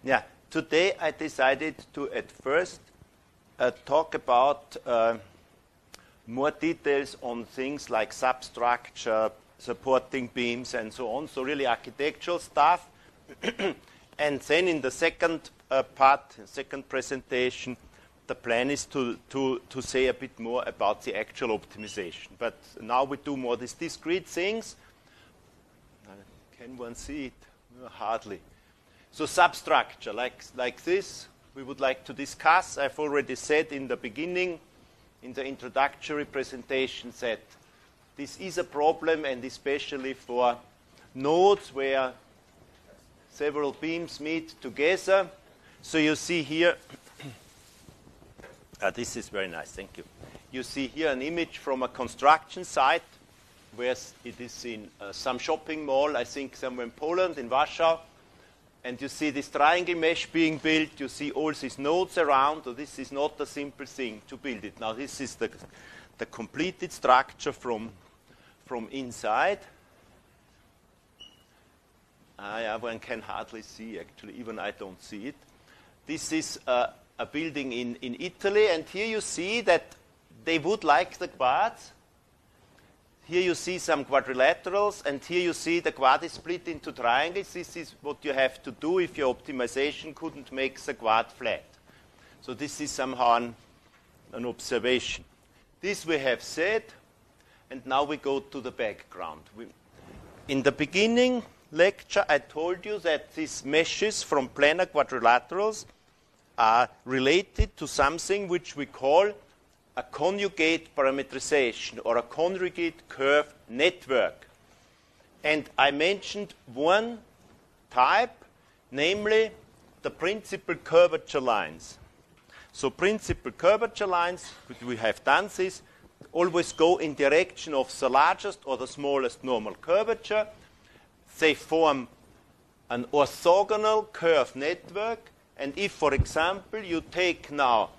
Yeah, today I decided to at first talk about more details on things like substructure, supporting beams, and so on. So really architectural stuff. And then in the second second presentation, the plan is to say a bit more about the actual optimization. But now we do more these discrete things. Can one see it? No, hardly. So substructure, like this, we would like to discuss. I've already said in the beginning, in the introductory presentation, that this is a problem, and especially for nodes where several beams meet together. So you see here, this is very nice, thank you. You see here an image from a construction site where it is in some shopping mall, I think somewhere in Poland, in Warsaw. And you see this triangle mesh being built. You see all these nodes around. So this is not a simple thing to build it. Now this is the completed structure from inside. Yeah, one can hardly see, actually. Even I don't see it. This is a building in Italy. And here you see that they would like the quads. Here you see some quadrilaterals, and here you see the quad is split into triangles. This is what you have to do if your optimization couldn't make the quad flat. So this is somehow an observation. This we have said, and now we go to the background. In the beginning lecture, I told you that these meshes from planar quadrilaterals are related to something which we call a conjugate parametrization or a conjugate curve network. And I mentioned one type, namely the principal curvature lines. So principal curvature lines, we have done this, always go in direction of the largest or the smallest normal curvature. They form an orthogonal curve network. And if, for example, you take now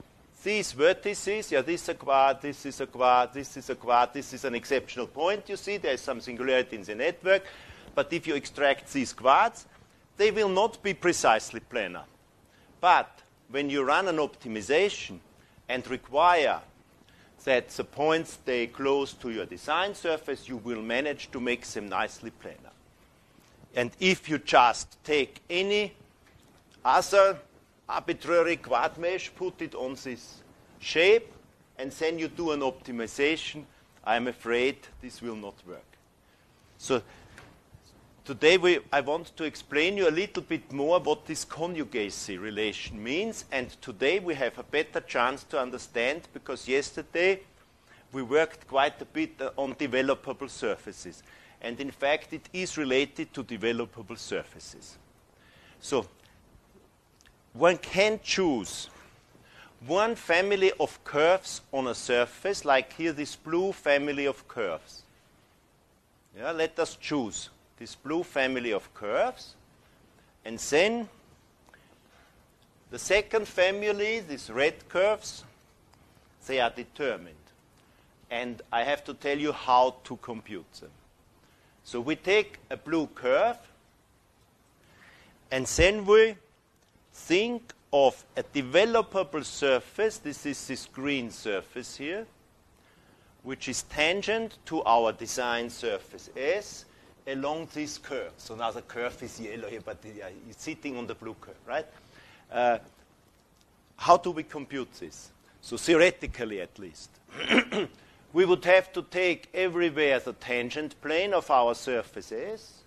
these vertices, yeah, this is a quad, this is a quad, this is a quad, this is an exceptional point, you see, there is some singularity in the network. But if you extract these quads, they will not be precisely planar. But when you run an optimization and require that the points stay close to your design surface, you will manage to make them nicely planar. And if you just take any other arbitrary quad mesh, put it on this shape, and then you do an optimization, I'm afraid this will not work. So today I want to explain you a little bit more what this conjugacy relation means, and today we have a better chance to understand, because yesterday we worked quite a bit on developable surfaces. And in fact, it is related to developable surfaces. So one can choose one family of curves on a surface, like here this blue family of curves. Yeah, let us choose this blue family of curves. And then the second family, these red curves, they are determined. And I have to tell you how to compute them. So we take a blue curve, and then we think of a developable surface. This is this green surface here, which is tangent to our design surface S along this curve. So now the curve is yellow here, but it's sitting on the blue curve, right? How do we compute this? So theoretically, at least. We would have to take everywhere the tangent plane of our surface S,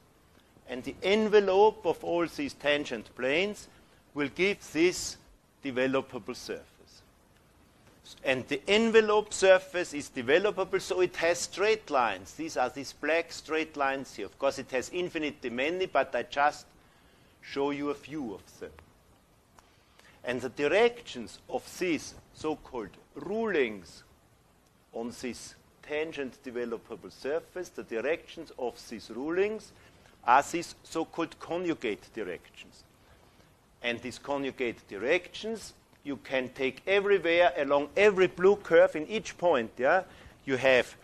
and the envelope of all these tangent planes will give this developable surface. And the envelope surface is developable, so it has straight lines. These are these black straight lines here. Of course, it has infinitely many, but I just show you a few of them. And the directions of these so-called rulings on this tangent developable surface, the directions of these rulings are these so-called conjugate directions. And these conjugate directions you can take everywhere along every blue curve in each point. Yeah? You have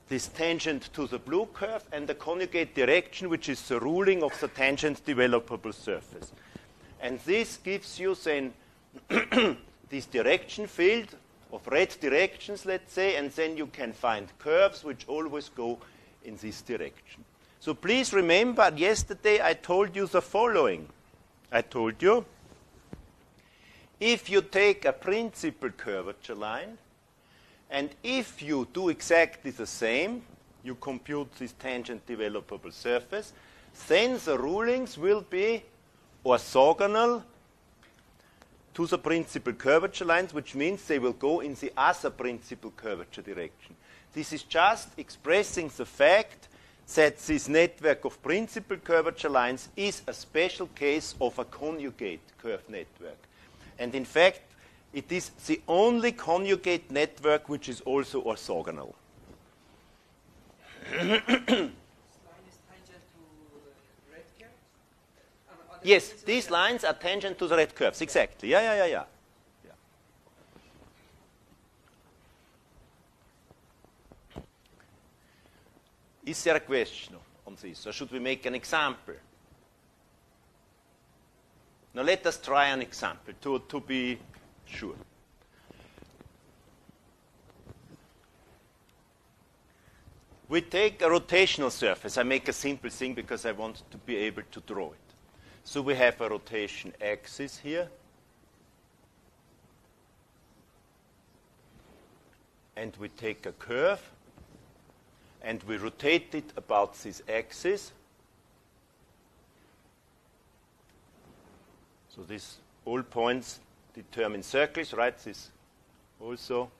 this tangent to the blue curve and the conjugate direction, which is the ruling of the tangent developable surface. And this gives you then this direction field of red directions, let's say, and then you can find curves which always go in this direction. So please remember, yesterday I told you the following. I told you, if you take a principal curvature line, and if you do exactly the same, you compute this tangent developable surface, then the rulings will be orthogonal to the principal curvature lines, which means they will go in the other principal curvature direction. This is just expressing the fact that this network of principal curvature lines is a special case of a conjugate curve network. And in fact, it is the only conjugate network which is also orthogonal. This line is tangent to red curves? Yes, these lines are tangent to the red curves, exactly. Yeah. Is there a question on this, or should we make an example? Now let us try an example to be sure. We take a rotational surface. I make a simple thing because I want to be able to draw it. So we have a rotation axis here. And we take a curve. And we rotate it about this axis. So these all points determine circles, right? This also.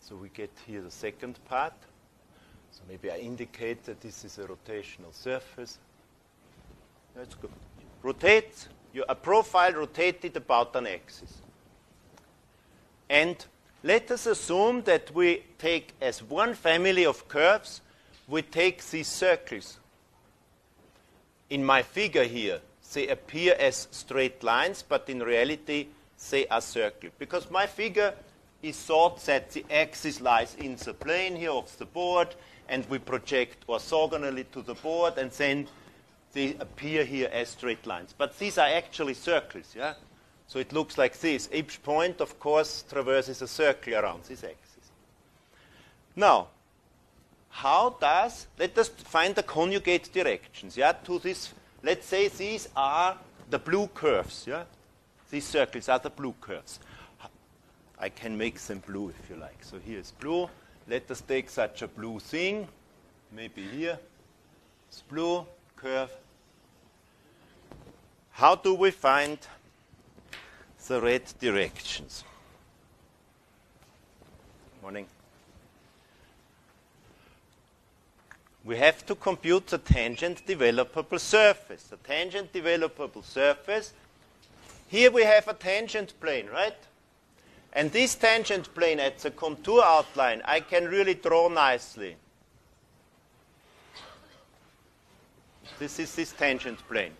So we get here the second part. So maybe I indicate that this is a rotational surface. That's good. Rotate, a profile rotated about an axis. And let us assume that we take as one family of curves, we take these circles. In my figure here, they appear as straight lines, but in reality, they are circles. Because my figure is thought that the axis lies in the plane here of the board, and we project orthogonally to the board, and then they appear here as straight lines. But these are actually circles, yeah? So it looks like this. Each point, of course, traverses a circle around this axis. Now, let us find the conjugate directions, yeah, to this. Let's say these are the blue curves, yeah? These circles are the blue curves. I can make them blue if you like. So here is blue. Let us take such a blue thing. Maybe here. It's blue curve. How do we find the red directions? Morning. We have to compute the tangent developable surface. The tangent developable surface, here we have a tangent plane, right? And this tangent plane at the contour outline, I can really draw nicely. This is this tangent plane.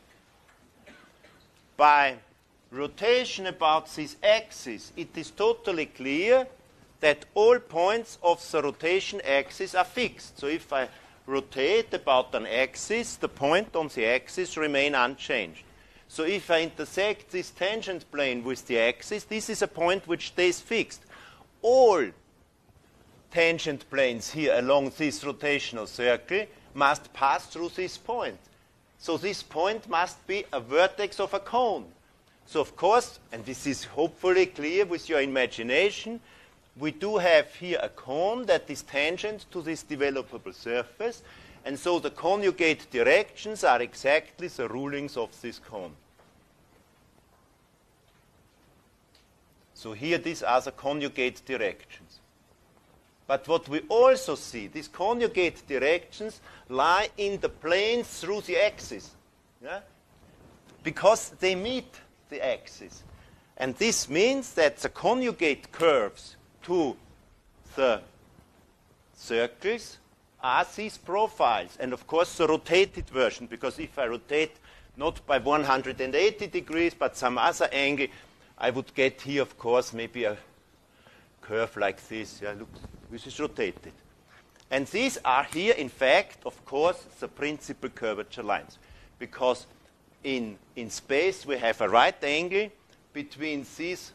By rotation about this axis, it is totally clear that all points of the rotation axis are fixed. So if I rotate about an axis, the point on the axis remain unchanged. So if I intersect this tangent plane with the axis, this is a point which stays fixed. All tangent planes here along this rotational circle must pass through this point. So this point must be a vertex of a cone. So of course, and this is hopefully clear with your imagination, we do have here a cone that is tangent to this developable surface, and so the conjugate directions are exactly the rulings of this cone. So here these are the conjugate directions. But what we also see, these conjugate directions lie in the planes through the axis, yeah? Because they meet the axis. And this means that the conjugate curves to the circles are these profiles. And of course the rotated version, because if I rotate not by 180 degrees but some other angle, I would get here, of course, maybe a curve like this. Yeah, look, this is rotated. And these are here, in fact, of course, the principal curvature lines. Because in space we have a right angle between these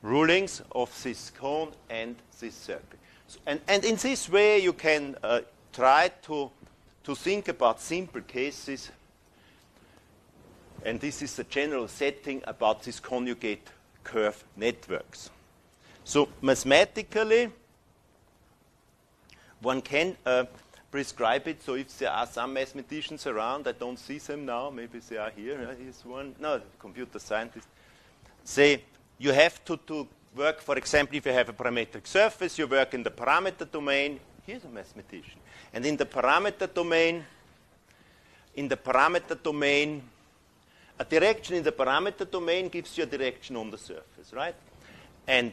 rulings of this cone and this circle. So, and in this way you can try to think about simple cases, and this is the general setting about these conjugate curve networks. So mathematically one can prescribe it. So if there are some mathematicians around, I don't see them now, maybe they are here. Here's one. No, computer scientist. Say you have to work, for example, if you have a parametric surface, you work in the parameter domain. Here's a mathematician. And in the parameter domain, a direction in the parameter domain gives you a direction on the surface, right? And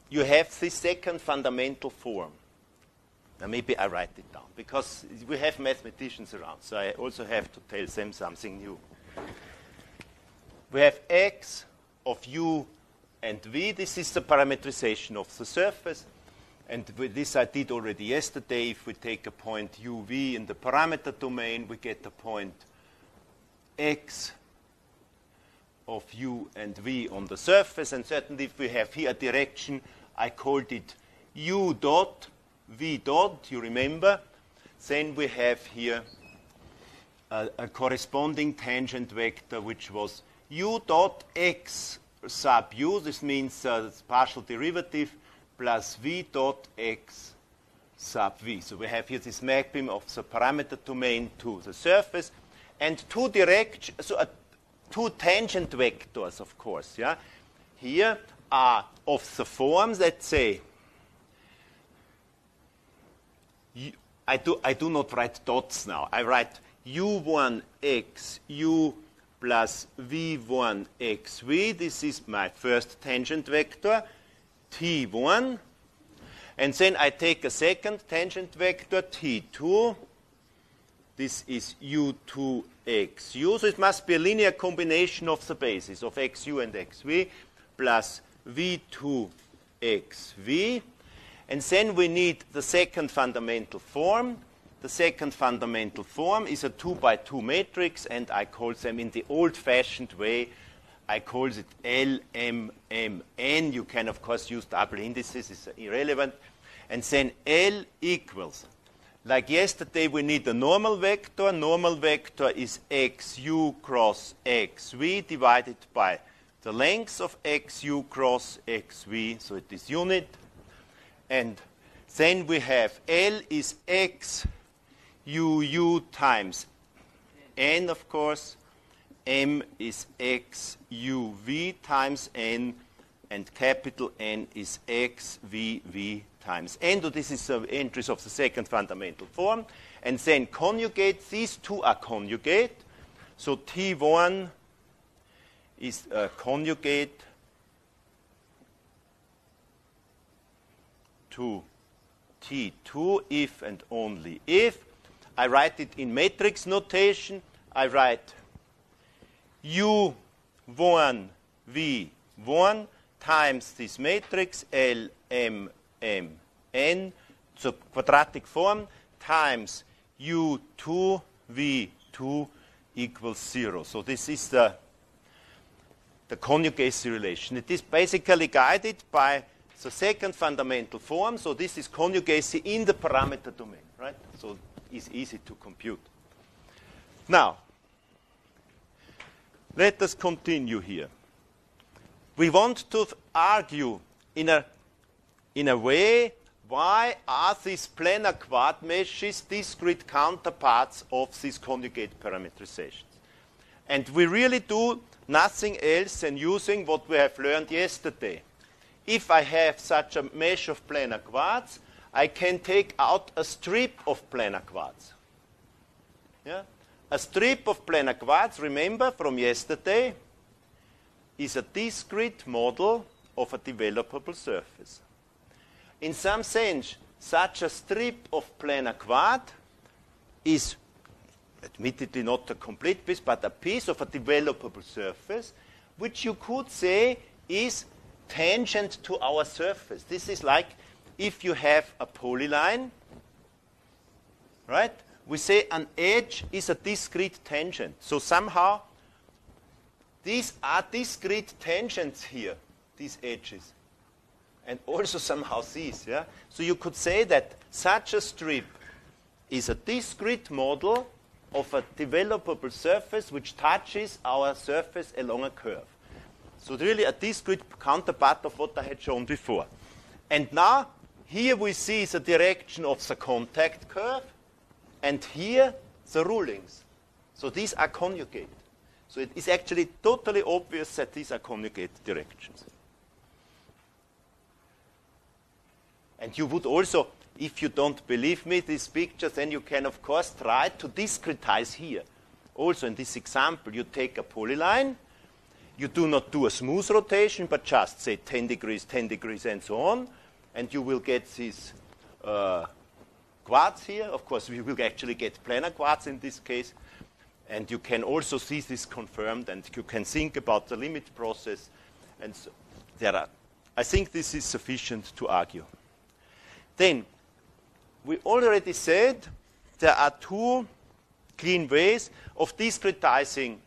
you have this second fundamental form. Now maybe I write it down, because we have mathematicians around, so I also have to tell them something new. We have x of u and v. This is the parametrization of the surface. And with this I did already yesterday. If we take a point uv in the parameter domain, we get a point x of u and v on the surface. And certainly if we have here a direction, I called it u dot, v dot, you remember. Then we have here a corresponding tangent vector, which was u dot x sub u. This means it's partial derivative plus v dot x sub v. So we have here this mapping of the parameter domain to the surface, and two tangent vectors, of course. Yeah, here are of the forms. Let's say I do not write dots now. I write u1x u plus v1 xv. This is my first tangent vector, t1. And then I take a second tangent vector, t2. This is u2 xu. So it must be a linear combination of the bases of xu and xv plus v2 xv. And then we need the second fundamental form. The second fundamental form is a 2 by 2 matrix, and I call them in the old-fashioned way, I call it LMMN. You can, of course, use double indices. It's irrelevant. And then L equals, like yesterday, we need a normal vector. Normal vector is xu cross xv divided by the length of xu cross xv, so it is unit. And then we have L is x uu times n, of course. M is x uv times n, and capital N is x vv times n. So this is the entries of the second fundamental form. And then conjugate. These two are conjugate. So T1 is conjugate to T2 if and only if. I write it in matrix notation. I write U1 V1 times this matrix L M M N, so quadratic form, times U2 V2 equals 0. So this is the conjugacy relation. It is basically guided by the second fundamental form. So this is conjugacy in the parameter domain, right? So it's easy to compute. Now, let us continue here. We want to argue in a way, why are these planar quad meshes discrete counterparts of these conjugate parametrizations? And we really do nothing else than using what we have learned yesterday. If I have such a mesh of planar quads, I can take out a strip of planar quads. Yeah? A strip of planar quads, remember from yesterday, is a discrete model of a developable surface. In some sense, such a strip of planar quad is admittedly not a complete piece, but a piece of a developable surface, which you could say is tangent to our surface. This is like if you have a polyline, right, we say an edge is a discrete tangent. So somehow, these are discrete tangents here, these edges. And also somehow these, yeah? So you could say that such a strip is a discrete model of a developable surface which touches our surface along a curve. So really a discrete counterpart of what I had shown before. And now, here we see the direction of the contact curve, and here the rulings. So these are conjugate. So it is actually totally obvious that these are conjugate directions. And you would also, if you don't believe me, these pictures, then you can, of course, try to discretize here. Also, in this example, you take a polyline. You do not do a smooth rotation, but just say 10 degrees, and so on. And you will get these quartz here. Of course, we will actually get planar quartz in this case. And you can also see this confirmed, and you can think about the limit process. And so I think this is sufficient to argue. Then, we already said there are two clean ways of discretizing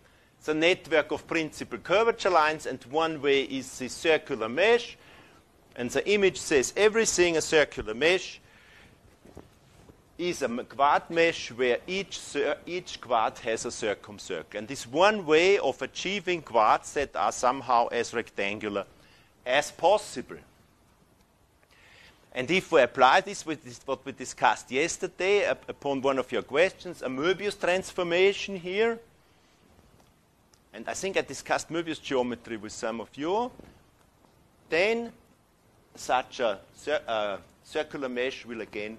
the network of principal curvature lines, and one way is the circular mesh. And the image says everything a circular mesh is a quad mesh where each quad has a circumcircle. And this one way of achieving quads that are somehow as rectangular as possible. And if we apply this with what we discussed yesterday upon one of your questions, a Möbius transformation here, and I think I discussed Möbius geometry with some of you, then such a circular mesh will again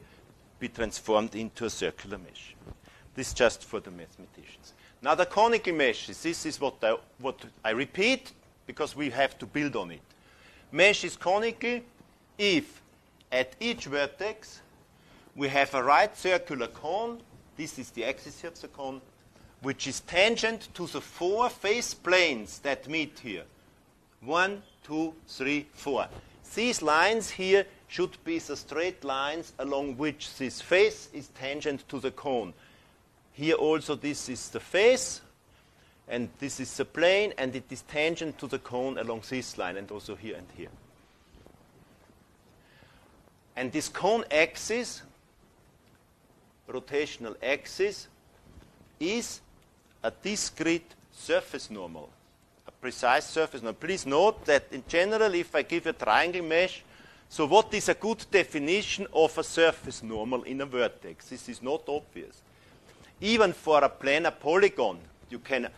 be transformed into a circular mesh. This is just for the mathematicians. Now the conical meshes, this is what I repeat because we have to build on it. Mesh is conical if at each vertex we have a right circular cone, this is the axis of the cone, which is tangent to the four face planes that meet here. 1, 2, 3, 4. These lines here should be the straight lines along which this face is tangent to the cone. Here also this is the face, and this is the plane, and it is tangent to the cone along this line, and also here and here. And this cone axis, rotational axis, is a discrete surface normal, a precise surface normal. Please note that in general, if I give a triangle mesh, so what is a good definition of a surface normal in a vertex? This is not obvious. Even for a planar polygon, you can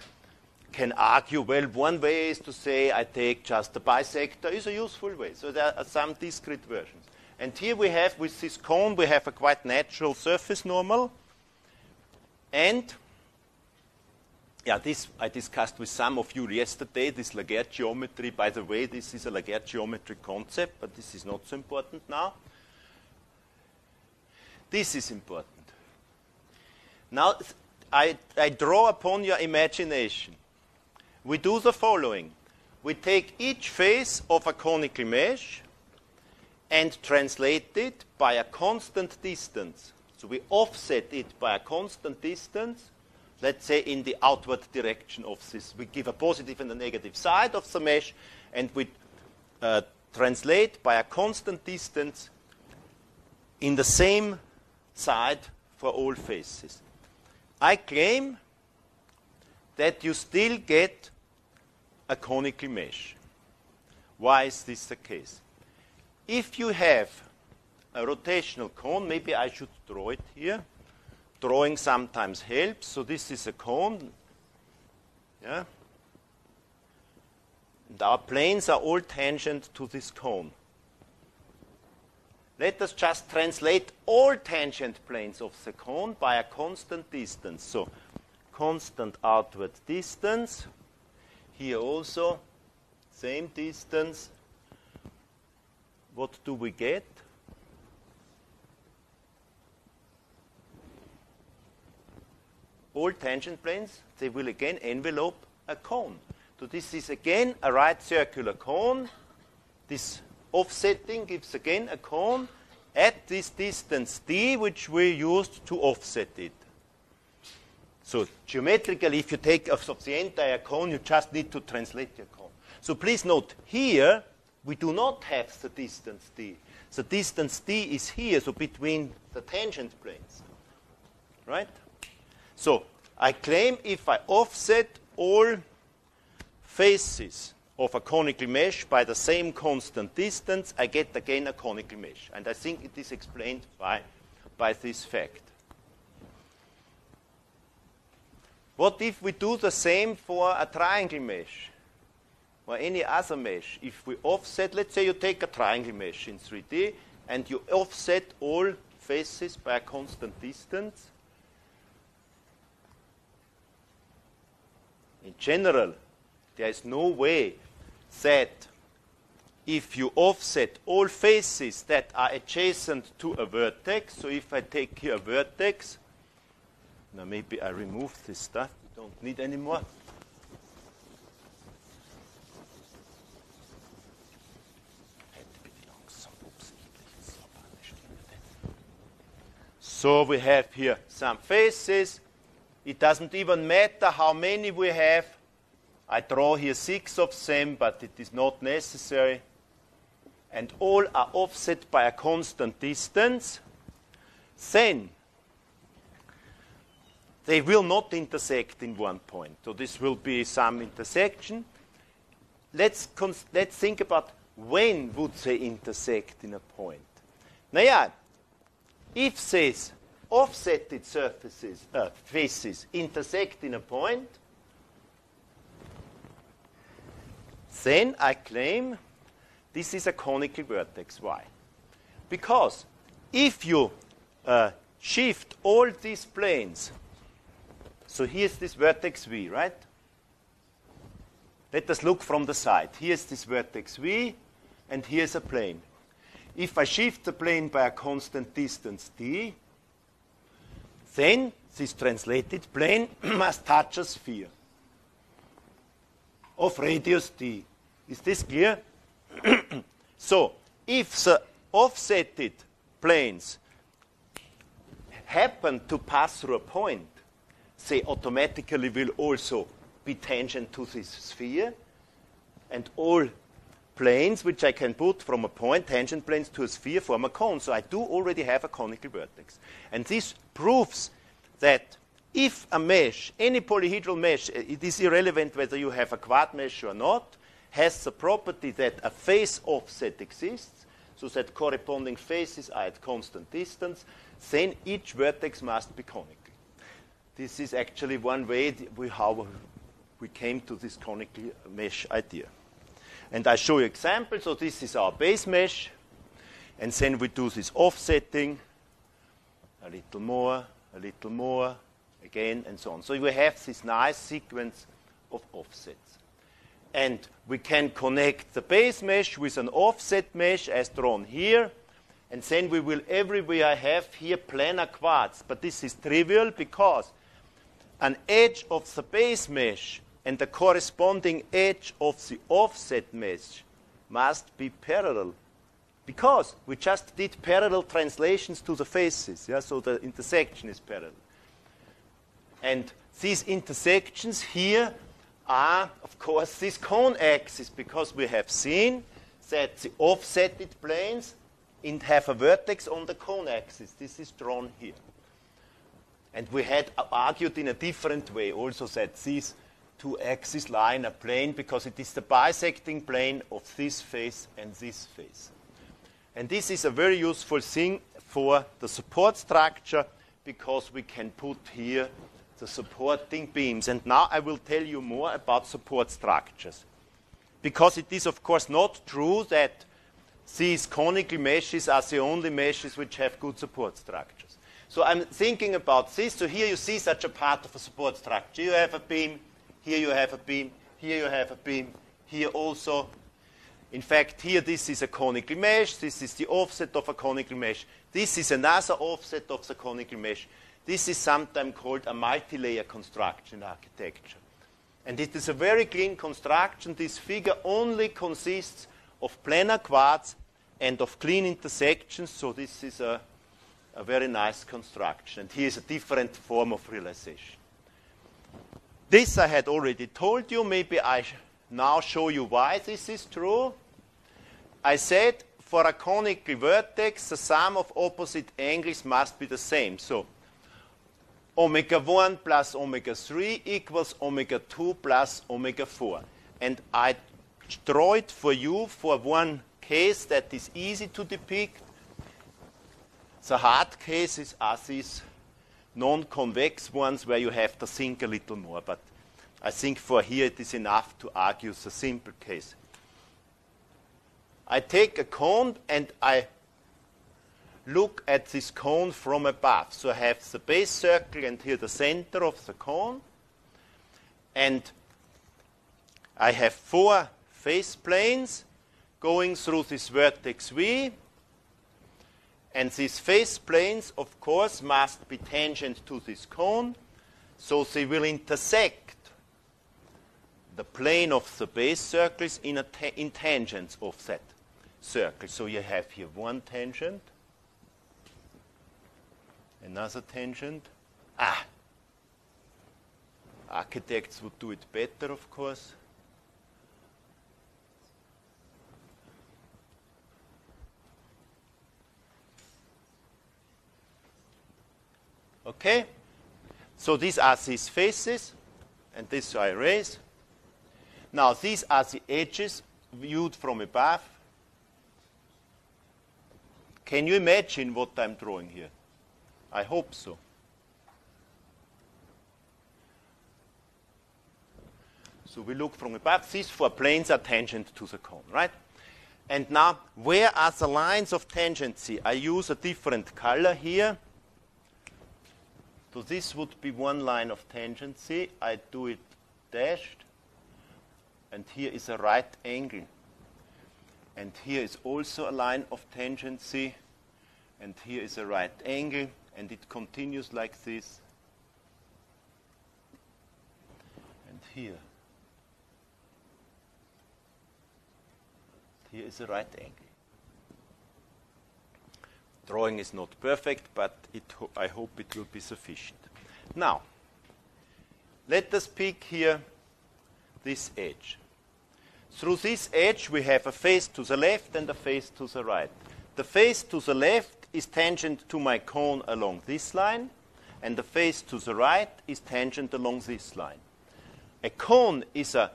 argue, well, one way is to say I take just a bisector is a useful way. So there are some discrete versions. And here we have, with this cone, we have a quite natural surface normal. And yeah, this I discussed with some of you yesterday, this Laguerre geometry. By the way, this is a Laguerre geometry concept, but this is not so important now. This is important. Now, I draw upon your imagination. We do the following. We take each face of a conical mesh and translate it by a constant distance. So we offset it by a constant distance, let's say in the outward direction of this. We give a positive and a negative side of the mesh, and we translate by a constant distance in the same side for all faces. I claim that you still get a conical mesh. Why is this the case? If you have a rotational cone, maybe I should draw it here. Drawing sometimes helps. So this is a cone. Yeah. And our planes are all tangent to this cone. Let us just translate all tangent planes of the cone by a constant distance. So constant outward distance. Here also, same distance. What do we get? All tangent planes, they will again envelope a cone. So this is again a right circular cone. This offsetting gives again a cone at this distance d, which we used to offset it. So geometrically, if you take of the entire cone, you just need to translate your cone. So please note, here we do not have the distance d. The distance d is here, so between the tangent planes. Right? So I claim if I offset all faces of a conical mesh by the same constant distance, I get again a conical mesh. And I think it is explained by this fact. What if we do the same for a triangle mesh or any other mesh? If we offset, let's say you take a triangle mesh in 3D and you offset all faces by a constant distance. In general, there is no way that if you offset all faces that are adjacent to a vertex, so if I take here a vertex, now maybe I remove this stuff, we don't need anymore. So we have here some faces. It doesn't even matter how many we have. I draw here 6 of them, but it is not necessary. And all are offset by a constant distance. Then they will not intersect in one point. So this will be some intersection. Let's think about when would they intersect in a point. Now, yeah, if these offsetted surfaces, faces intersect in a point, then I claim this is a conical vertex. Why? Because if you shift all these planes, so here's this vertex V, right? Let us look from the side. Here's this vertex V, and here's a plane. If I shift the plane by a constant distance d, then this translated plane must touch a sphere of radius d. Is this clear? So, if the offsetted planes happen to pass through a point, they automatically will also be tangent to this sphere, and all planes which I can put from a point, tangent planes to a sphere, form a cone. So I do already have a conical vertex. And this proves that if a mesh, any polyhedral mesh, it is irrelevant whether you have a quad mesh or not, has the property that a face offset exists, so that corresponding faces are at constant distance, then each vertex must be conical. This is actually one way how we came to this conical mesh idea. And I show you examples. So this is our base mesh. And then we do this offsetting, a little more, again, and so on. So we have this nice sequence of offsets. And we can connect the base mesh with an offset mesh as drawn here. And then we will everywhere have here planar quads. But this is trivial because an edge of the base mesh and the corresponding edge of the offset mesh must be parallel, because we just did parallel translations to the faces, yeah? So the intersection is parallel. And these intersections here are, of course, this cone axis, because we have seen that the offsetted planes have a vertex on the cone axis. This is drawn here. And we had argued in a different way also that these two axes lie in a plane because it is the bisecting plane of this face and this face. And this is a very useful thing for the support structure because we can put here the supporting beams. And now I will tell you more about support structures. Because it is, of course, not true that these conical meshes are the only meshes which have good support structures. So I'm thinking about this. So here you see such a part of a support structure. You have a beam. Here you have a beam. Here you have a beam. Here also. In fact, here this is a conical mesh. This is the offset of a conical mesh. This is another offset of the conical mesh. This is sometimes called a multi-layer construction in architecture. And it is a very clean construction. This figure only consists of planar quads and of clean intersections. So this is a very nice construction. And here is a different form of realization. This I had already told you. Maybe I now show you why this is true. I said for a conical vertex, the sum of opposite angles must be the same. So omega 1 plus omega 3 equals omega 2 plus omega 4. And I draw it for you for one case that is easy to depict. The hard cases are these non-convex ones where you have to think a little more. But I think for here it is enough to argue the simple case. I take a cone and I look at this cone from above. So I have the base circle and here the center of the cone. And I have 4 face planes going through this vertex V. And these face planes, of course, must be tangent to this cone. So they will intersect the plane of the base circles in tangents of that circle. So you have here one tangent, another tangent. Architects would do it better, of course. Okay? So these are these faces, and this I erase. Now these are the edges viewed from above. Can you imagine what I'm drawing here? I hope so. So we look from above. These 4 planes are tangent to the cone, right? And now, where are the lines of tangency? I use a different color here. So this would be one line of tangency. I do it dashed. And here is a right angle. And here is also a line of tangency. And here is a right angle. And it continues like this. And here. Here is a right angle. Drawing is not perfect, but I hope it will be sufficient. Now, let us pick here this edge. Through this edge, we have a face to the left and a face to the right. The face to the left is tangent to my cone along this line, and the face to the right is tangent along this line. A cone is a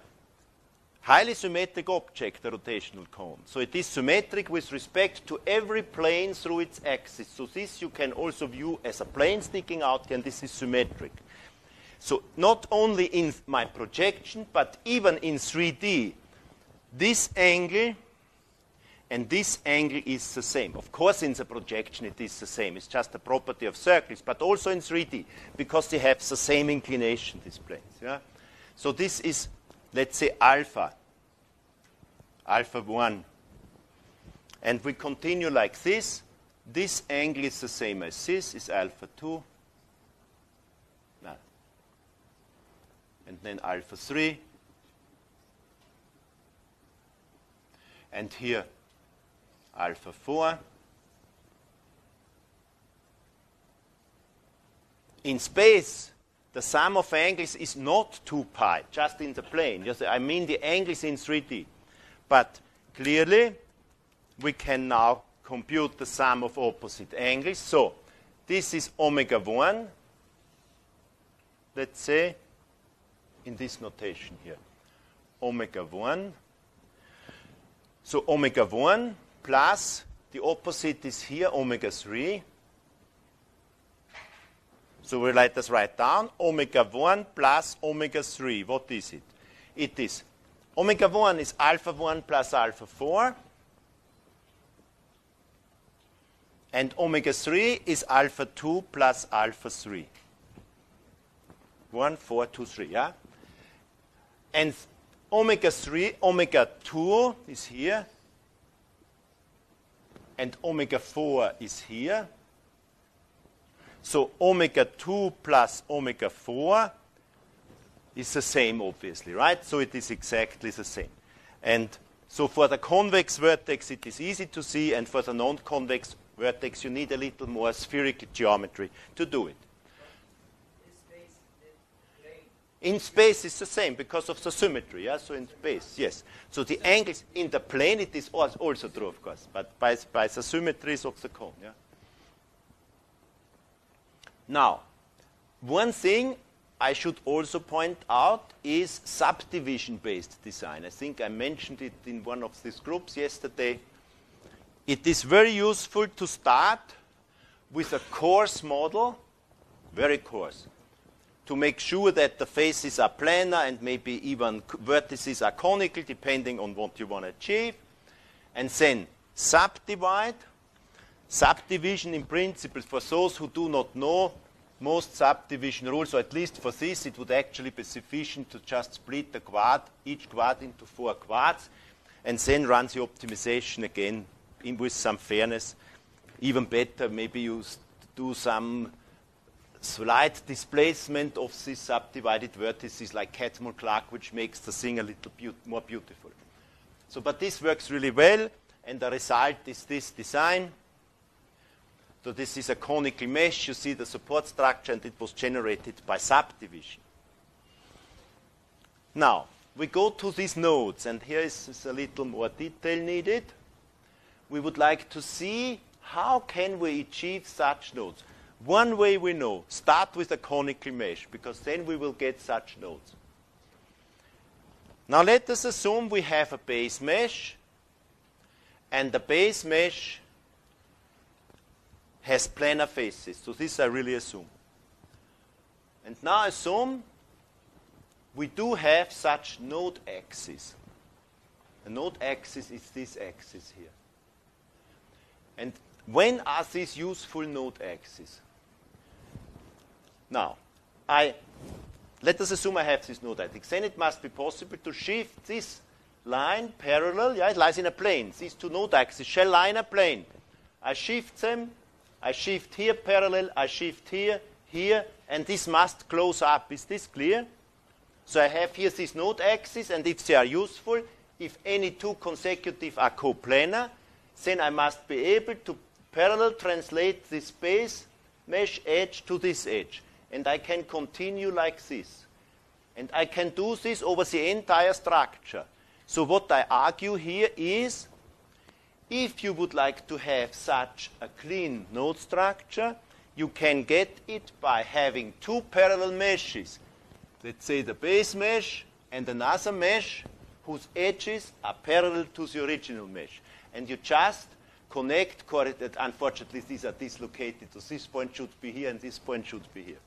highly symmetric object, a rotational cone. So it is symmetric with respect to every plane through its axis. So this you can also view as a plane sticking out, and this is symmetric. So not only in my projection, but even in 3D, this angle and this angle is the same. Of course, in the projection it is the same. It's just a property of circles, but also in 3D, because they have the same inclination, these planes. Yeah? So this is, let's say, alpha 1. And we continue like this. This angle is the same as this, is alpha 2. And then alpha 3. And here, alpha 4. In space, the sum of angles is not 2 pi, just in the plane. I mean the angles in 3D. But clearly, we can now compute the sum of opposite angles. So this is omega 1, let's say, in this notation here. Omega 1. So omega 1 plus, the opposite is here, omega 3. So we let us write down omega 1 plus omega 3. What is it? It is omega 1 is alpha 1 plus alpha 4. And omega 3 is alpha 2 plus alpha 3. 1, 4, 2, 3, yeah? And omega 2 is here. And omega 4 is here. So omega 2 plus omega 4 is the same, obviously, right? So it is exactly the same. And so for the convex vertex, it is easy to see, and for the non-convex vertex, you need a little more spherical geometry to do it. This space, the plane, In space it's the same because of the symmetry, yeah? So in space, yes. So the angles in the plane, it is also true, of course, but by the symmetries of the cone, yeah? Now, one thing I should also point out is subdivision-based design. I think I mentioned it in one of these groups yesterday. It is very useful to start with a coarse model, very coarse, to make sure that the faces are planar and maybe even vertices are conical, depending on what you want to achieve. And then subdivide. Subdivision, in principle, for those who do not know most subdivision rules, or at least for this, it would actually be sufficient to just split the quad, each quad into 4 quads, and then run the optimization again with some fairness. Even better, maybe you do some slight displacement of these subdivided vertices like Catmull-Clark, which makes the thing a little more beautiful. So, but this works really well, and the result is this design. So this is a conical mesh. You see the support structure, and it was generated by subdivision. Now, we go to these nodes, and here is a little more detail needed. We would like to see how can we achieve such nodes. One way we know, start with a conical mesh, because then we will get such nodes. Now let us assume we have a base mesh, and the base mesh has planar faces. So this I really assume. And now assume we do have such node axes. The node axis is this axis here. And when are these useful node axes? Now, let us assume I have this node axis. Then it must be possible to shift this line parallel. Yeah, it lies in a plane. These two node axes shall lie in a plane. I shift them. I shift here parallel. I shift here, here, and this must close up. Is this clear? So I have here these node axes, and if they are useful, if any two consecutive are coplanar, then I must be able to parallel translate this base mesh edge to this edge. And I can continue like this. And I can do this over the entire structure. So what I argue here is, if you would like to have such a clean node structure, you can get it by having two parallel meshes. Let's say the base mesh and another mesh whose edges are parallel to the original mesh. And you just connect, unfortunately these are dislocated, so this point should be here and this point should be here.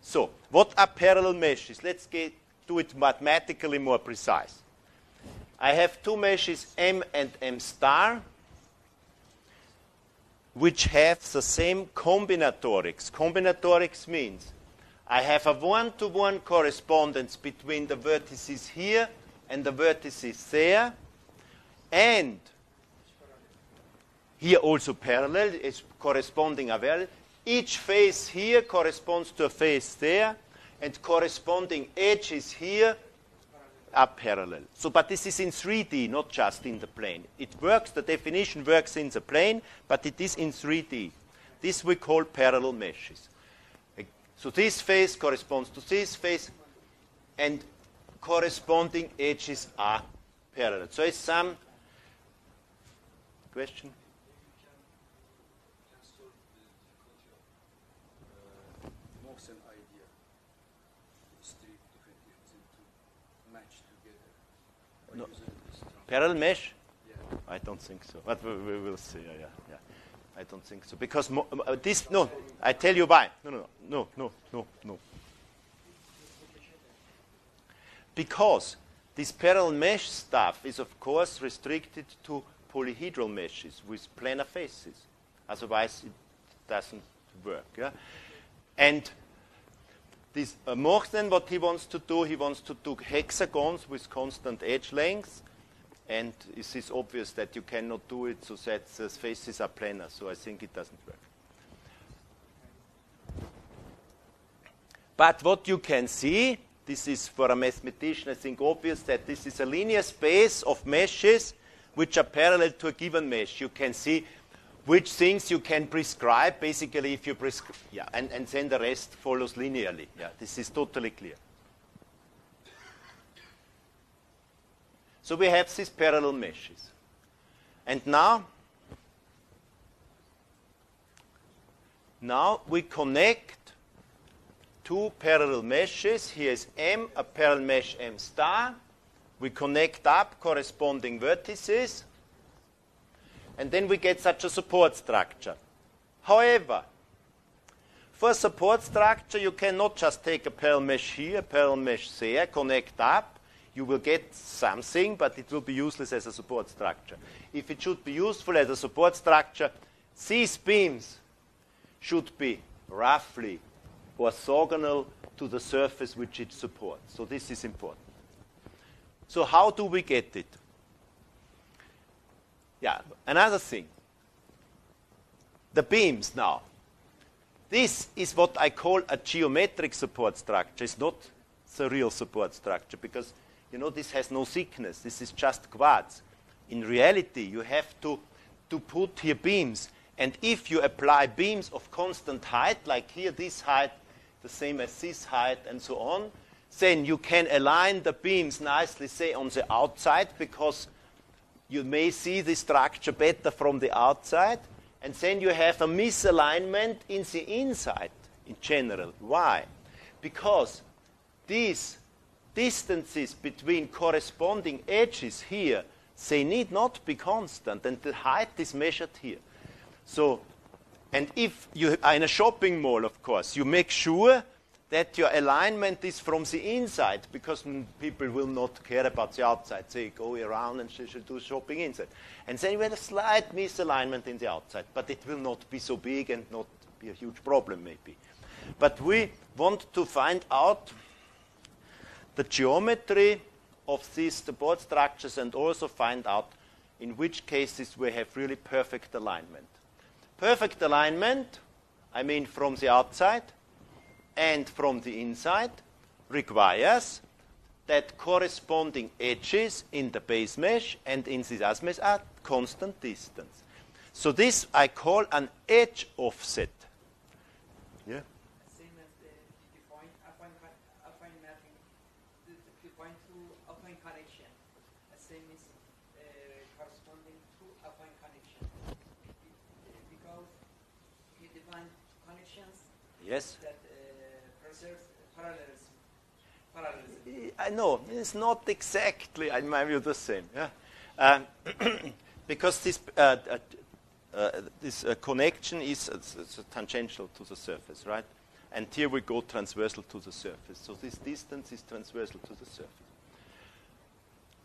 So, what are parallel meshes? Let's do it mathematically more precise. I have two meshes M and M star, which have the same combinatorics. Combinatorics means I have a one-to-one correspondence between the vertices here and the vertices there, and here also parallel, is corresponding a value. Each face here corresponds to a face there, and corresponding edges here are parallel. So, but this is in 3D, not just in the plane. It works, the definition works in the plane, but it is in 3D. This we call parallel meshes. So this face corresponds to this face, and corresponding edges are parallel. So it's some question? No. Parallel mesh? Yeah. I don't think so. But we will see. Yeah. I don't think so. Because this, no, I tell you why. No. Because this parallel mesh stuff is, of course, restricted to polyhedral meshes with planar faces. Otherwise, it doesn't work. Yeah? And this Mochten, what he wants to do hexagons with constant edge length, and it is obvious that you cannot do it so that the faces are planar, so I think it doesn't work. But what you can see, this is for a mathematician, I think obvious, that this is a linear space of meshes which are parallel to a given mesh. You can see which things you can prescribe, basically, if you prescribe, yeah, and then the rest follows linearly. Yeah, this is totally clear. So we have these parallel meshes. And now we connect two parallel meshes. Here is M, a parallel mesh M star. We connect up corresponding vertices. And then we get such a support structure. However, for a support structure, you cannot just take a parallel mesh here, a parallel mesh there, connect up. You will get something, but it will be useless as a support structure. If it should be useful as a support structure, these beams should be roughly orthogonal to the surface which it supports. So this is important. So how do we get it? Yeah, another thing. The beams now. This is what I call a geometric support structure. It's not the real support structure because, you know, this has no thickness. This is just quartz. In reality, you have to put here beams. And if you apply beams of constant height, like here this height, the same as this height, and so on, then you can align the beams nicely, say, on the outside, because you may see the structure better from the outside. And then you have a misalignment in the inside, in general. Why? Because these distances between corresponding edges here, they need not be constant, and the height is measured here. So, and if you are in a shopping mall, of course, you make sure that your alignment is from the inside, because people will not care about the outside. They go around and they should do shopping inside. And then you have a slight misalignment in the outside, but it will not be so big and not be a huge problem, maybe. But we want to find out the geometry of these support structures and also find out in which cases we have really perfect alignment. Perfect alignment, I mean from the outside and from the inside, requires that corresponding edges in the base mesh and in the as mesh are constant distance. So this I call an edge offset. Yeah. Same as the point affine mapping, the point to affine connection. The same is corresponding to affine connection. Because you define connections Yes. that preserves parallelism. I know, it's not exactly, in my view, the same. Yeah? Because this connection is tangential to the surface, right? And here we go transversal to the surface. So this distance is transversal to the surface.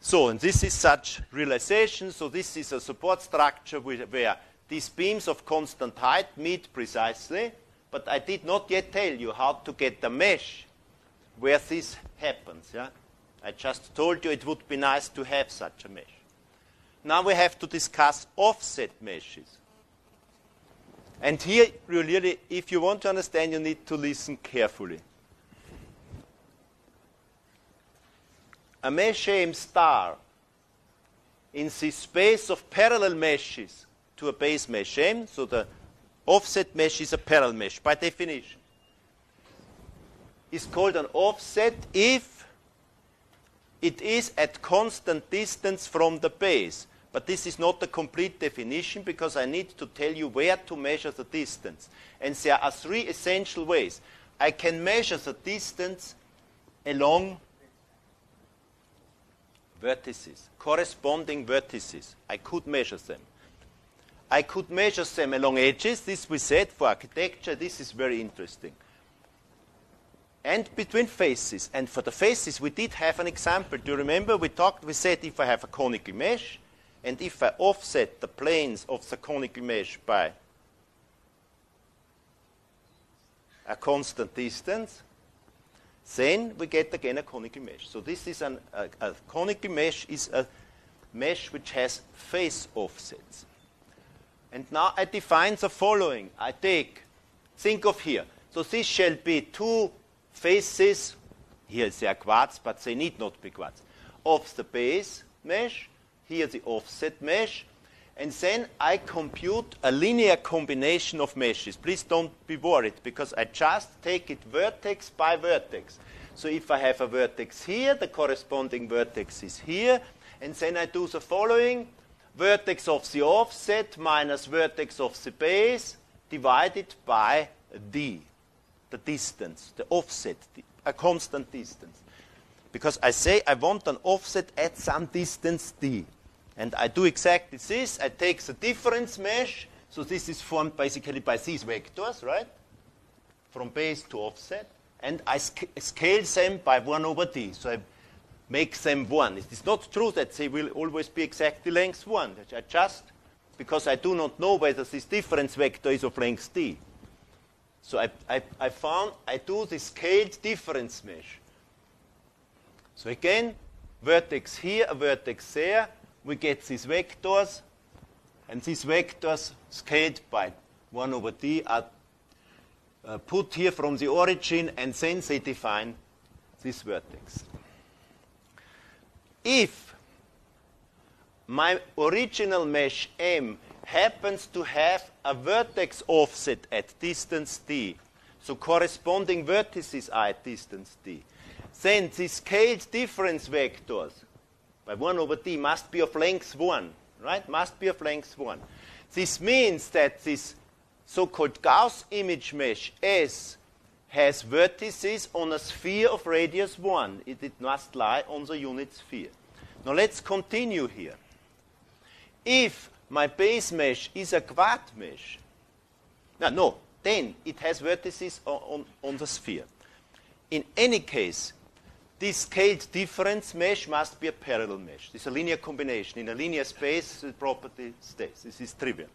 So, and this is such realization. So this is a support structure where these beams of constant height meet precisely. But I did not yet tell you how to get the mesh where this happens. Yeah? I just told you it would be nice to have such a mesh. Now we have to discuss offset meshes. And here, really, if you want to understand, you need to listen carefully. A mesh M star in the space of parallel meshes to a base mesh M, so the offset mesh is a parallel mesh, by definition. Is called an offset if it is at constant distance from the base. But this is not a complete definition because I need to tell you where to measure the distance. And there are three essential ways. I can measure the distance along vertices, corresponding vertices. I could measure them. I could measure them along edges. This we said for architecture. This is very interesting. And between faces. And for the faces, we did have an example. Do you remember? We said if I have a conical mesh, and if I offset the planes of the conical mesh by a constant distance, then we get again a conical mesh. So this is a conical mesh is a mesh which has face offsets. And now I define the following. Think of here. So this shall be two faces, here they are quartz, but they need not be quartz, of the base mesh, here the offset mesh, and then I compute a linear combination of meshes. Please don't be worried, because I just take it vertex by vertex. So if I have a vertex here, the corresponding vertex is here, and then I do the following: vertex of the offset minus vertex of the base divided by d, the distance, the offset, a constant distance. Because I say I want an offset at some distance d. And I do exactly this. I take the difference mesh. So this is formed basically by these vectors, right? From base to offset. And I scale them by 1 over d. So I make them 1. It is not true that they will always be exactly length 1. I just, because I do not know whether this difference vector is of length d. So I do the scaled difference mesh. So again, vertex here, a vertex there. We get these vectors, and these vectors scaled by 1 over d are put here from the origin, and then they define this vertex. If my original mesh M happens to have a vertex offset at distance d, so corresponding vertices are at distance d, then the scaled difference vectors by 1 over d must be of length 1, right? Must be of length 1. This means that this so-called Gauss image mesh S has vertices on a sphere of radius 1. It must lie on the unit sphere. Now let's continue here. If my base mesh is a quad mesh, then it has vertices on the sphere. In any case, this scaled difference mesh must be a parallel mesh. This is a linear combination. In a linear space, the property stays. This is trivial.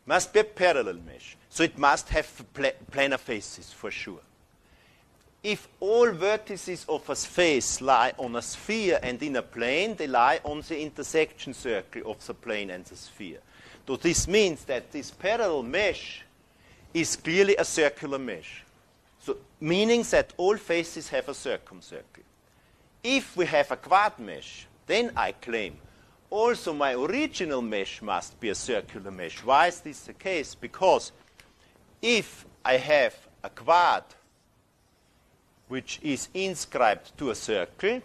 Must be a parallel mesh. So it must have planar faces for sure. If all vertices of a face lie on a sphere and in a plane, they lie on the intersection circle of the plane and the sphere. So this means that this parallel mesh is clearly a circular mesh. So, meaning that all faces have a circumcircle. If we have a quad mesh, then I claim also my original mesh must be a circular mesh. Why is this the case? Because if I have a quad which is inscribed to a circle,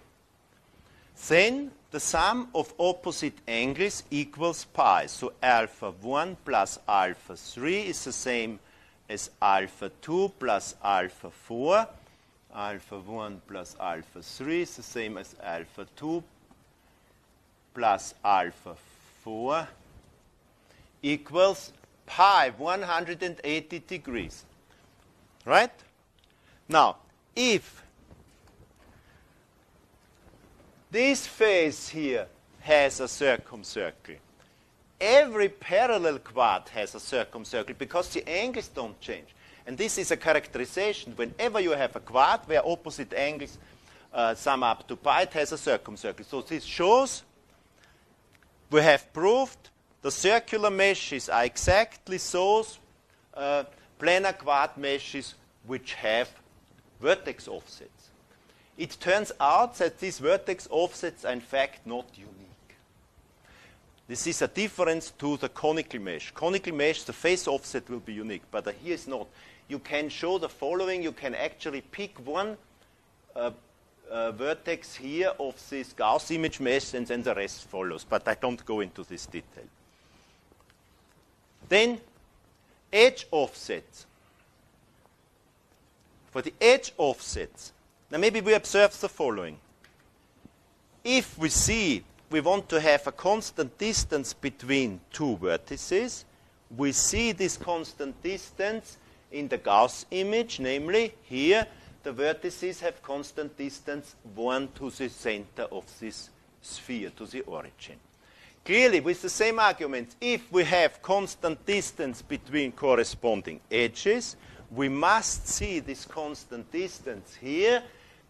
then the sum of opposite angles equals pi. So alpha 1 plus alpha 3 is the same as alpha 2 plus alpha 4. Alpha 1 plus alpha 3 is the same as alpha 2 plus alpha 4 equals pi 180 degrees. Right? Now, if this face here has a circumcircle, every parallel quad has a circumcircle because the angles don't change. And this is a characterization. Whenever you have a quad where opposite angles sum up to pi, it has a circumcircle. So this shows we have proved the circular meshes are exactly those planar quad meshes which have vertex offsets. It turns out that these vertex offsets are in fact not unique. This is a difference to the conical mesh. Conical mesh, the face offset will be unique, but here is not. You can show the following. You can actually pick one vertex here of this Gauss image mesh, and then the rest follows. But I don't go into this detail. Then, edge offsets. For the edge offsets, now maybe we observe the following. If we see we want to have a constant distance between two vertices, we see this constant distance in the Gauss image, namely here the vertices have constant distance 1 to the center of this sphere, to the origin. Clearly, with the same argument, if we have constant distance between corresponding edges, we must see this constant distance here,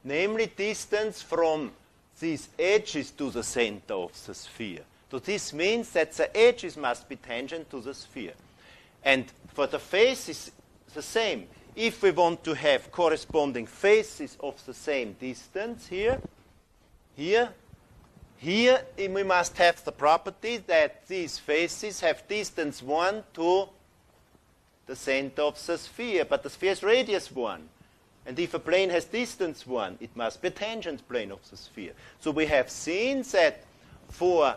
namely distance from these edges to the center of the sphere. So this means that the edges must be tangent to the sphere. And for the faces, the same. If we want to have corresponding faces of the same distance here, Here we must have the property that these faces have distance 1 to the center of the sphere, but the sphere is radius 1. And if a plane has distance 1, it must be a tangent plane of the sphere. So we have seen that for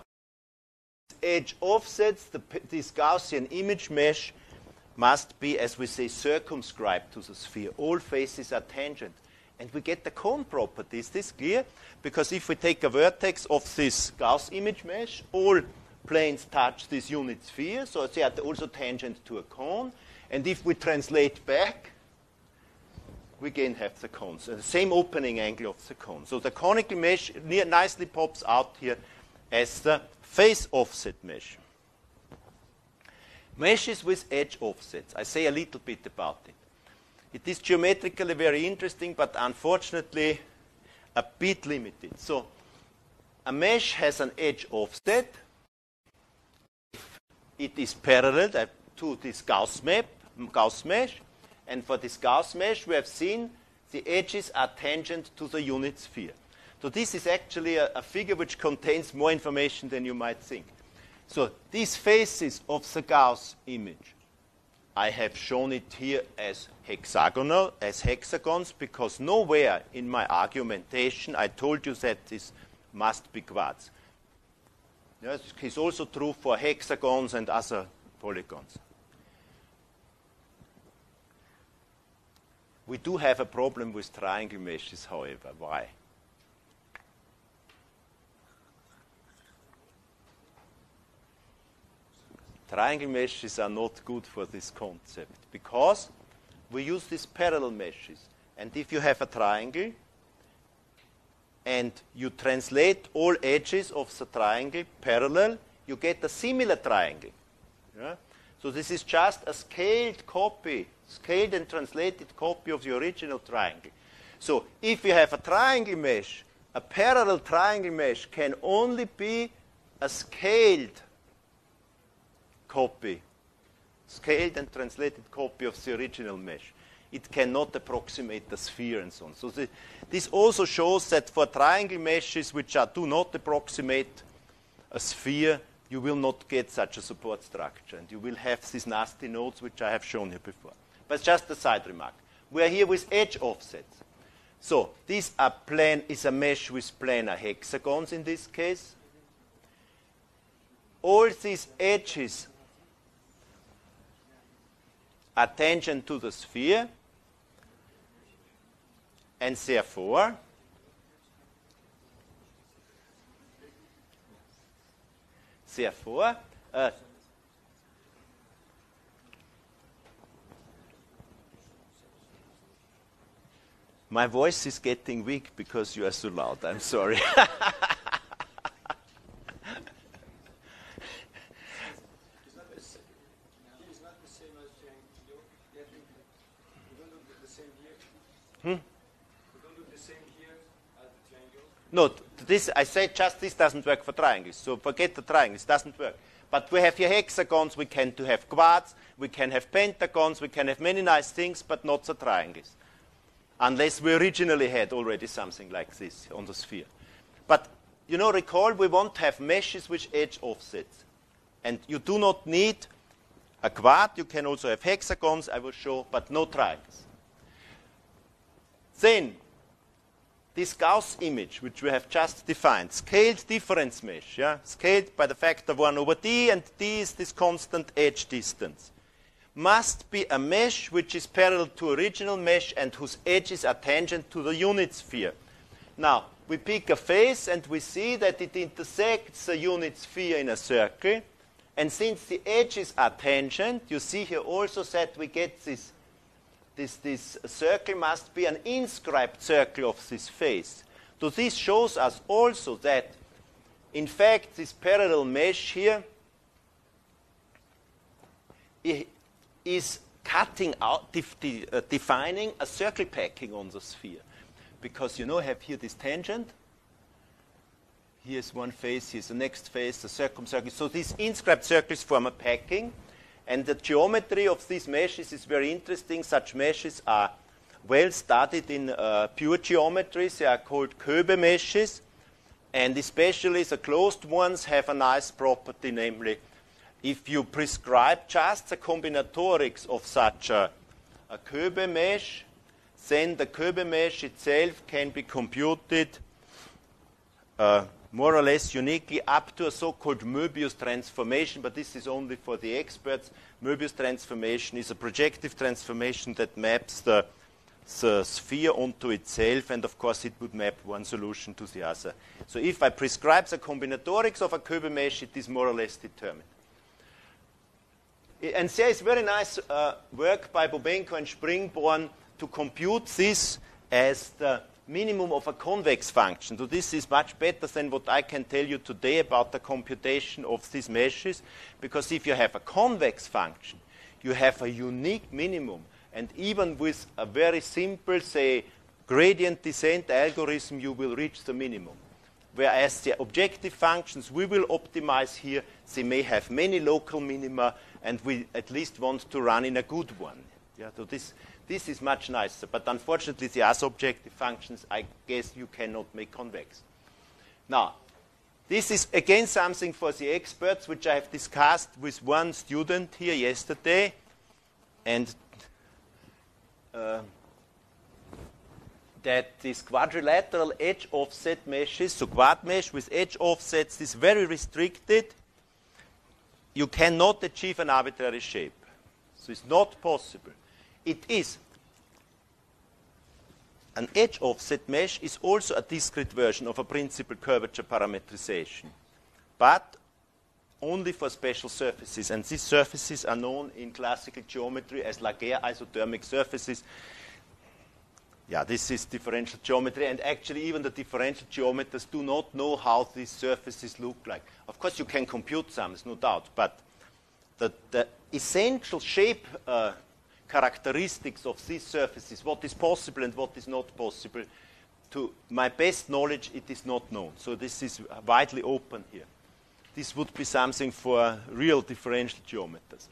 edge offsets, this Gaussian image mesh must be, as we say, circumscribed to the sphere. All faces are tangent. And we get the cone property. Is this clear? Because if we take a vertex of this Gauss image mesh, all planes touch this unit sphere, so they are also tangent to a cone. And if we translate back, we again have the cones, the same opening angle of the cone. So the conical mesh nicely pops out here as the face offset mesh. Meshes with edge offsets. I say a little bit about it. It is geometrically very interesting, but unfortunately a bit limited. So a mesh has an edge offset if it is parallel to this Gauss mesh. And for this Gauss mesh, we have seen the edges are tangent to the unit sphere. So this is actually a figure which contains more information than you might think. So these faces of the Gauss image, I have shown it here as hexagonal, as hexagons, because nowhere in my argumentation I told you that this must be quartz. Yes, it's also true for hexagons and other polygons. We do have a problem with triangle meshes, however. Why? Triangle meshes are not good for this concept because we use these parallel meshes. And if you have a triangle and you translate all edges of the triangle parallel, you get a similar triangle. Yeah? So this is just a scaled copy, scaled and translated copy of the original triangle. So if you have a triangle mesh, a parallel triangle mesh can only be a scaled copy, scaled and translated copy of the original mesh. It cannot approximate the sphere and so on. So this also shows that for triangle meshes which do not approximate a sphere, you will not get such a support structure. And you will have these nasty nodes which I have shown here before. But it's just a side remark. We are here with edge offsets. So this is a mesh with planar hexagons in this case. All these edges are tangent to the sphere, and therefore my voice is getting weak because you are so loud. I'm sorry. No, this, I said just this doesn't work for triangles. So forget the triangles, it doesn't work. But we have here hexagons, we can have quartz, we can have pentagons, we can have many nice things, but not the triangles. Unless we originally had already something like this on the sphere. But, you know, recall we want to have meshes with edge offsets. And you do not need a quartz, you can also have hexagons, I will show, but no triangles. Then, this Gauss image, which we have just defined, scaled difference mesh, yeah? Scaled by the factor 1 over d, and d is this constant edge distance, must be a mesh which is parallel to original mesh and whose edges are tangent to the unit sphere. Now, we pick a face and we see that it intersects the unit sphere in a circle, and since the edges are tangent, you see here also that we get this circle must be an inscribed circle of this face. So this shows us also that, in fact, this parallel mesh here is cutting out, defining a circle packing on the sphere. Because, you know, I have here this tangent. Here's one face, here's the next face, the circumcircle. So these inscribed circles form a packing. And the geometry of these meshes is very interesting. Such meshes are well studied in pure geometry. They are called Koebe meshes. And especially the closed ones have a nice property, namely, if you prescribe just the combinatorics of such a Koebe mesh, then the Koebe mesh itself can be computed more or less uniquely up to a so-called Möbius transformation, but this is only for the experts. Möbius transformation is a projective transformation that maps the sphere onto itself, and of course it would map one solution to the other. So if I prescribe the combinatorics of a Koebe mesh, it is more or less determined. And there is very nice work by Bobenko and Springborn to compute this as the minimum of a convex function. So this is much better than what I can tell you today about the computation of these meshes, because if you have a convex function, you have a unique minimum. And even with a very simple, say, gradient descent algorithm, you will reach the minimum. Whereas the objective functions we will optimize here, they may have many local minima, and we at least want to run in a good one. Yeah, so this is much nicer. But unfortunately, the other objective functions, I guess you cannot make convex. Now, this is again something for the experts, which I have discussed with one student here yesterday. And that these quadrilateral edge offset meshes, so quad mesh with edge offsets, is very restricted. You cannot achieve an arbitrary shape. So it's not possible. It is. An edge offset mesh is also a discrete version of a principal curvature parametrization, but only for special surfaces. And these surfaces are known in classical geometry as Laguerre isothermic surfaces. Yeah, this is differential geometry, and actually even the differential geometers do not know how these surfaces look like. Of course, you can compute some, there's no doubt, but the essential shape characteristics of these surfaces, what is possible and what is not possible, to my best knowledge, it is not known. So this is widely open here. This would be something for real differential geometers.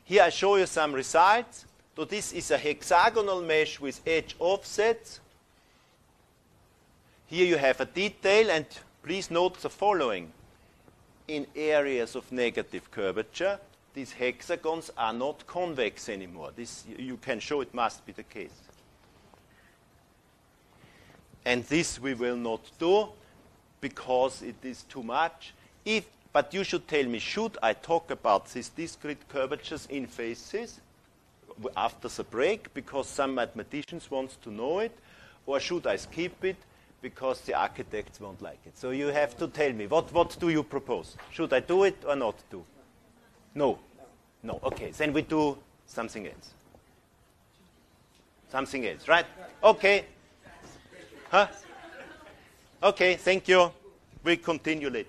Here I show you some results. So this is a hexagonal mesh with edge offsets. Here you have a detail, and please note the following. In areas of negative curvature, these hexagons are not convex anymore. This you can show it must be the case. And this we will not do because it is too much. But you should tell me, should I talk about these discrete curvatures in faces after the break because some mathematicians want to know it, or should I skip it because the architects won't like it? So you have to tell me, what do you propose? Should I do it or not do? No. No, okay, then we do something else. Something else, right? Okay. Huh? Okay, thank you. We'll continue later.